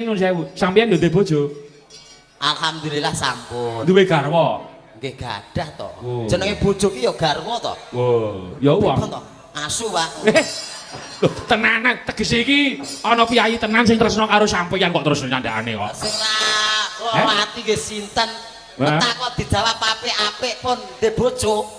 Nyuwun sewu, sampeyan yo ndek bojo. Alhamdulillah sampun. Duwe garwa. Nggih gadah to. Oh. Jenenge bojo ki ya garwa to. Oh, ya wong. Pripun to? Asu, Pak. Loh, tenanan tegese iki ana piyayi tenan sing tresno karo sampeyan kok terus nyandakane kok. Sing ra mati nggih sinten? Tak kok dijawab apik-apik pun ndek bojo.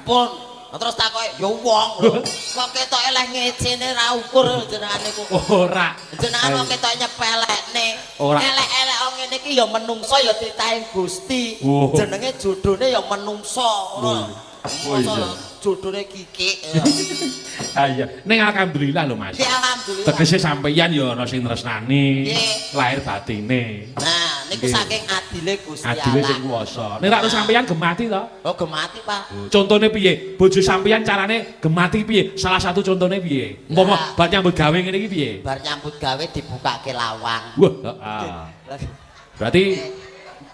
Pun. Terus takoke ya wong lho. Kok ketoke leh ngecene ra ukur jenengane kok. Ora. Jenengan kok ketok nyepelekne. Ora. Elek-elek wong ngene iki ya menungso ya titahing Gusti. Jenenge jodhone ya menungso ngono. Oh iya. Jodhone kikik. Ah iya, ning alhamdulillah lho Mas. Ya alhamdulillah. Tegese sampeyan ya ana sing tresnani. Nggih. Lahir batine. Nah, niku saking adile Gusti Allah. Adile sing kuwasa. Nek ra sampeyan gemati to? Oh, gemati, Pak. Contone piye? Bojo sampeyan carane gemati piye? Salah satu contone piye? Umpama bar nyambut gawe ngene iki piye? Bar nyambut gawe dibukake lawang. Wah, heeh. Berarti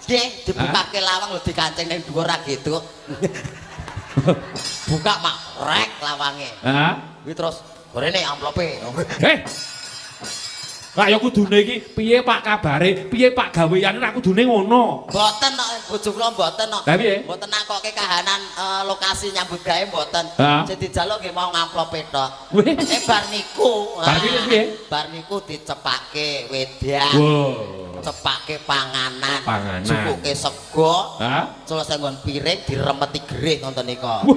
Nggih, dibukake lawang lho dikancing ning dhuwur ra gitu. Buka mak rek lawange. heeh. Kuwi terus gorene amplope. Lah ya kudune iki piye Pak kabare? Piye Pak gaweane ra kudune ngono. Mboten kok bojo kula mboten kok. Lah piye? Mboten nakoke kahanan lokasi nyambut gawe mboten. Sing dijaluk nggih mau ngamplope tok. Wih. Bar niku. Bar niku piye? Bar niku dicepake wedang. Wow. Cepake panganan. Panganan. Cukuke sego. Hah? Selesai nggon piring diremeti gerih nonton nika.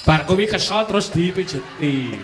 Bar kuwi kesel terus dipijeti.